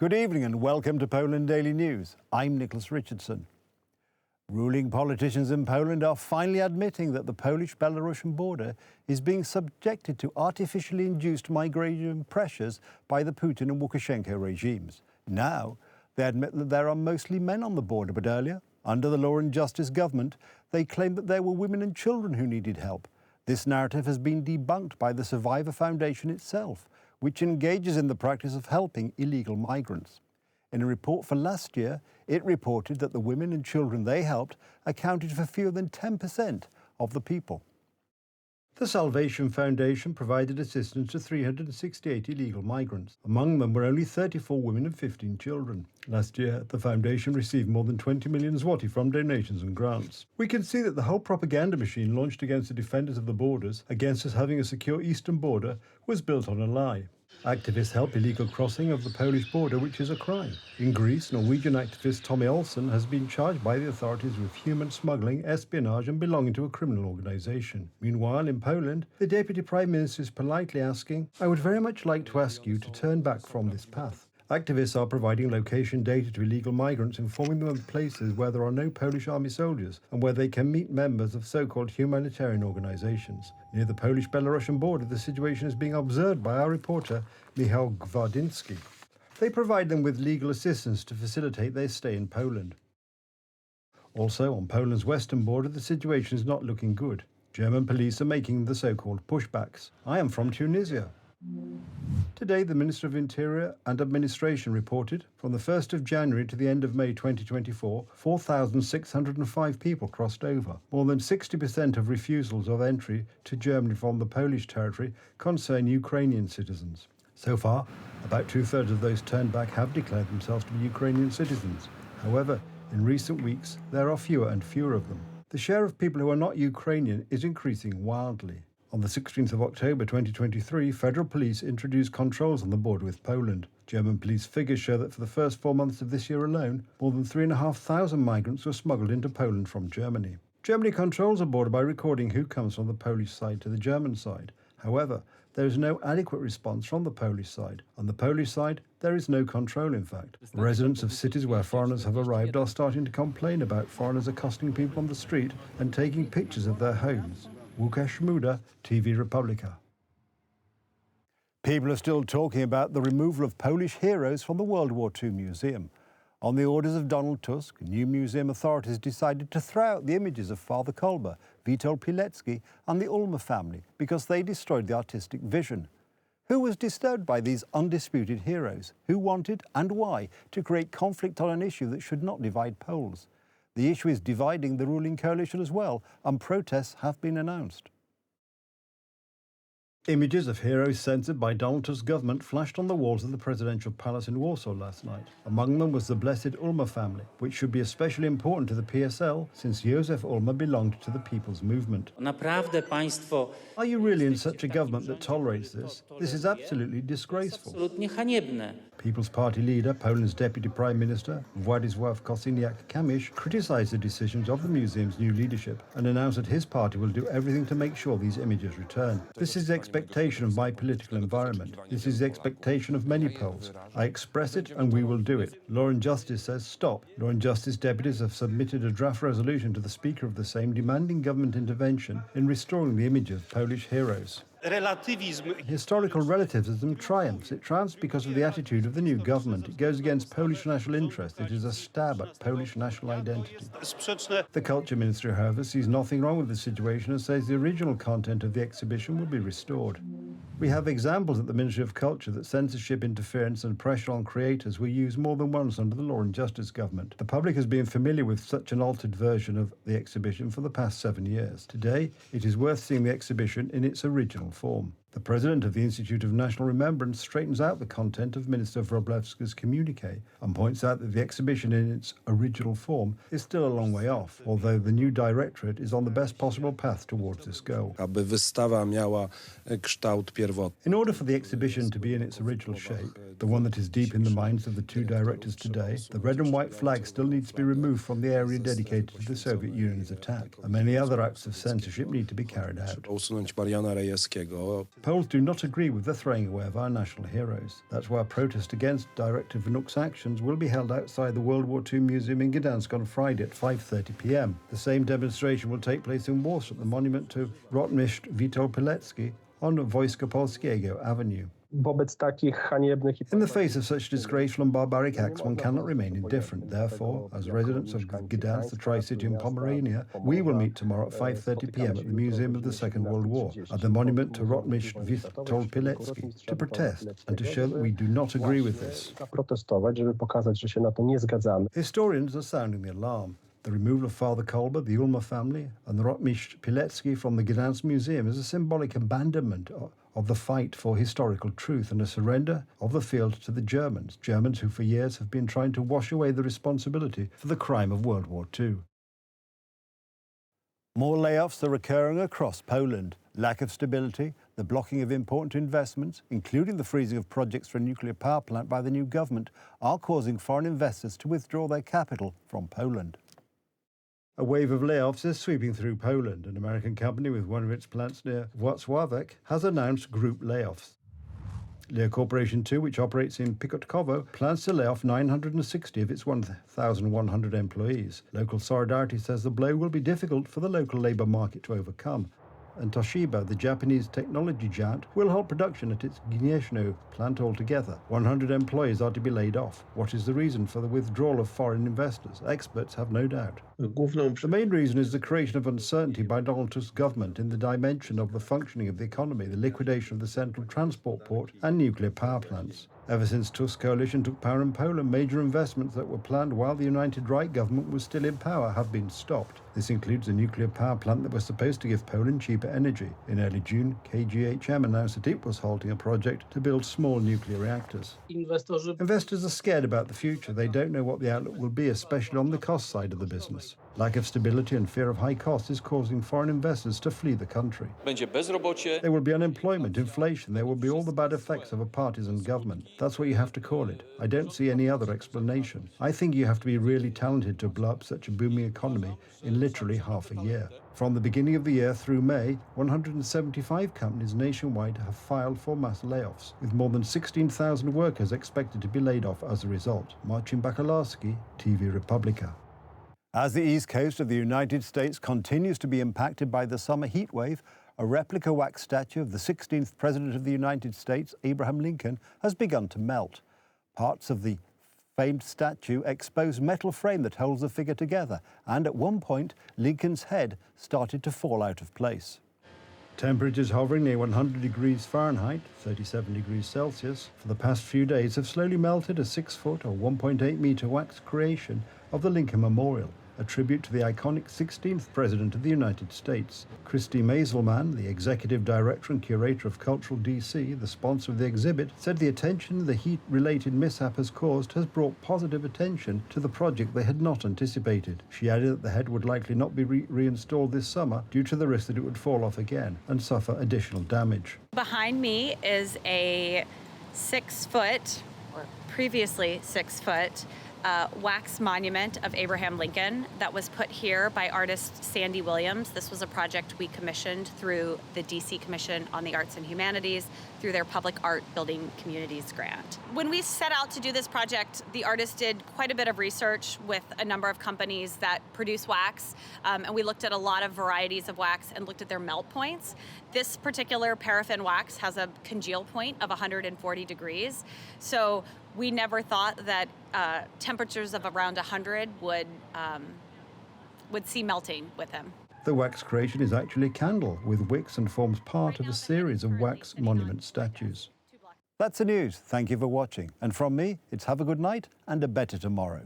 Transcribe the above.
Good evening and welcome to Poland Daily News. I'm Nicholas Richardson. Ruling politicians in Poland are finally admitting that the Polish-Belarusian border is being subjected to artificially induced migration pressures by the Putin and Lukashenko regimes. Now, they admit that there are mostly men on the border, but earlier, under the Law and Justice government, they claimed that there were women and children who needed help. This narrative has been debunked by the Survivor Foundation itself, which engages in the practice of helping illegal migrants. In a report for last year, it reported that the women and children they helped accounted for fewer than 10% of the people. The Salvation Foundation provided assistance to 368 illegal migrants. Among them were only 34 women and 15 children. Last year, the foundation received more than 20 million zloty from donations and grants. We can see that the whole propaganda machine launched against the defenders of the borders, against us having a secure eastern border, was built on a lie. Activists help illegal crossing of the Polish border, which is a crime. In Greece, Norwegian activist Tommy Olsen has been charged by the authorities with human smuggling, espionage and belonging to a criminal organisation. Meanwhile, in Poland, the Deputy Prime Minister is politely asking, "I would very much like to ask you to turn back from this path." Activists are providing location data to illegal migrants, informing them of places where there are no Polish army soldiers and where they can meet members of so-called humanitarian organizations. Near the Polish-Belarusian border, the situation is being observed by our reporter, Michał Gwardyński. They provide them with legal assistance to facilitate their stay in Poland. Also, on Poland's western border, the situation is not looking good. German police are making the so-called pushbacks. I am from Tunisia. Today, the Minister of Interior and Administration reported from the 1st of January to the end of May 2024, 4,605 people crossed over. More than 60% of refusals of entry to Germany from the Polish territory concern Ukrainian citizens. So far, about two-thirds of those turned back have declared themselves to be Ukrainian citizens. However, in recent weeks, there are fewer and fewer of them. The share of people who are not Ukrainian is increasing wildly. On the 16th of October 2023, federal police introduced controls on the border with Poland. German police figures show that for the first 4 months of this year alone, more than 3,500 migrants were smuggled into Poland from Germany. Germany controls the border by recording who comes from the Polish side to the German side. However, there is no adequate response from the Polish side. On the Polish side, there is no control, in fact. Residents of cities where foreigners have arrived are starting to complain about foreigners accosting people on the street and taking pictures of their homes. Łukasz Muda, TV Republica. People are still talking about the removal of Polish heroes from the World War II Museum. On the orders of Donald Tusk, new museum authorities decided to throw out the images of Father Kolbe, Witold Pilecki and the Ulma family because they destroyed the artistic vision. Who was disturbed by these undisputed heroes? Who wanted, and why, to create conflict on an issue that should not divide Poles? The issue is dividing the ruling coalition as well, and protests have been announced. Images of heroes censored by Donald Tusk's government flashed on the walls of the presidential palace in Warsaw last night. Among them was the blessed Ulma family, which should be especially important to the PSL since Józef Ulma belonged to the People's Movement. Are you really in such a government that tolerates this? This is absolutely disgraceful. People's Party leader, Poland's Deputy Prime Minister, Władysław Kosiniak-Kamysz, criticized the decisions of the museum's new leadership and announced that his party will do everything to make sure these images return. This is the expectation of my political environment. This is the expectation of many Poles. I express it and we will do it. Law and Justice says stop. Law and Justice deputies have submitted a draft resolution to the Speaker of the Sejm demanding government intervention in restoring the image of Polish heroes. Historical relativism triumphs. It triumphs because of the attitude of the new government. It goes against Polish national interest. It is a stab at Polish national identity. The Culture Ministry, however, sees nothing wrong with the situation and says the original content of the exhibition will be restored. We have examples at the Ministry of Culture that censorship, interference and pressure on creators were used more than once under the Law and Justice government. The public has been familiar with such an altered version of the exhibition for the past 7 years. Today, it is worth seeing the exhibition in its original form. The president of the Institute of National Remembrance straightens out the content of Minister Wróblewska's communiqué and points out that the exhibition in its original form is still a long way off, although the new directorate is on the best possible path towards this goal. In order for the exhibition to be in its original shape, the one that is deep in the minds of the two directors today, the red and white flag still needs to be removed from the area dedicated to the Soviet Union's attack, and many other acts of censorship need to be carried out. Poles do not agree with the throwing away of our national heroes. That's why a protest against Director Vnuk's actions will be held outside the World War II Museum in Gdansk on Friday at 5:30 p.m. The same demonstration will take place in Warsaw at the monument to Rotmistrz Witold Pilecki on Wojska Polskiego Avenue. In the face of such disgraceful and barbaric acts, one cannot remain indifferent. Therefore, as residents of Gdansk, the Tri-City in Pomerania, we will meet tomorrow at 5:30 p.m. at the Museum of the Second World War, at the monument to Rotmistrz Witold Pilecki, to protest and to show that we do not agree with this. Historians are sounding the alarm. The removal of Father Kolbe, the Ulma family, and the Rotmistrz Pilecki from the Gdansk Museum is a symbolic abandonment of the fight for historical truth and a surrender of the field to the Germans who for years have been trying to wash away the responsibility for the crime of World War II. More layoffs are occurring across Poland. Lack of stability, the blocking of important investments, including the freezing of projects for a nuclear power plant by the new government, are causing foreign investors to withdraw their capital from Poland. A wave of layoffs is sweeping through Poland. An American company with one of its plants near Włocławek has announced group layoffs. Lear Corporation 2, which operates in Pikotkowo, plans to lay off 960 of its 1,100 employees. Local Solidarity says the blow will be difficult for the local labour market to overcome. And Toshiba, the Japanese technology giant, will halt production at its Gniezno plant altogether. 100 employees are to be laid off. What is the reason for the withdrawal of foreign investors? Experts have no doubt. The main reason is the creation of uncertainty by Donald Tusk's government in the dimension of the functioning of the economy, the liquidation of the central transport port and nuclear power plants. Ever since Tusk's coalition took power in Poland, major investments that were planned while the United Right government was still in power have been stopped. This includes a nuclear power plant that was supposed to give Poland cheaper energy. In early June, KGHM announced that it was halting a project to build small nuclear reactors. Investors are scared about the future. They don't know what the outlook will be, especially on the cost side of the business. Lack of stability and fear of high costs is causing foreign investors to flee the country. There will be unemployment, inflation, there will be all the bad effects of a partisan government. That's what you have to call it. I don't see any other explanation. I think you have to be really talented to blow up such a booming economy in literally half a year. From the beginning of the year through May, 175 companies nationwide have filed for mass layoffs, with more than 16,000 workers expected to be laid off as a result. Marcin Bakalarski, TV Republika. As the east coast of the United States continues to be impacted by the summer heat wave, a replica wax statue of the 16th President of the United States, Abraham Lincoln, has begun to melt. Parts of the famed statue expose metal frame that holds the figure together, and at one point, Lincoln's head started to fall out of place. Temperatures hovering near 100 degrees Fahrenheit, 37 degrees Celsius, for the past few days have slowly melted a 6-foot or 1.8-metre wax creation of the Lincoln Memorial, a tribute to the iconic 16th President of the United States. Christy Maiselman, the Executive Director and Curator of Cultural DC, the sponsor of the exhibit, said the attention the heat-related mishap has caused has brought positive attention to the project they had not anticipated. She added that the head would likely not be reinstalled this summer due to the risk that it would fall off again and suffer additional damage. Behind me is a 6-foot, or previously 6-foot, wax monument of Abraham Lincoln that was put here by artist Sandy Williams. This was a project we commissioned through the DC Commission on the Arts and Humanities through their Public Art Building Communities grant. When we set out to do this project, the artist did quite a bit of research with a number of companies that produce wax, and we looked at a lot of varieties of wax and looked at their melt points. This particular paraffin wax has a congeal point of 140 degrees, so we never thought that temperatures of around 100 would see melting with him. The wax creation is actually a candle with wicks and forms part of a series of wax monument statues. That's the news. Thank you for watching. And from me, it's have a good night and a better tomorrow.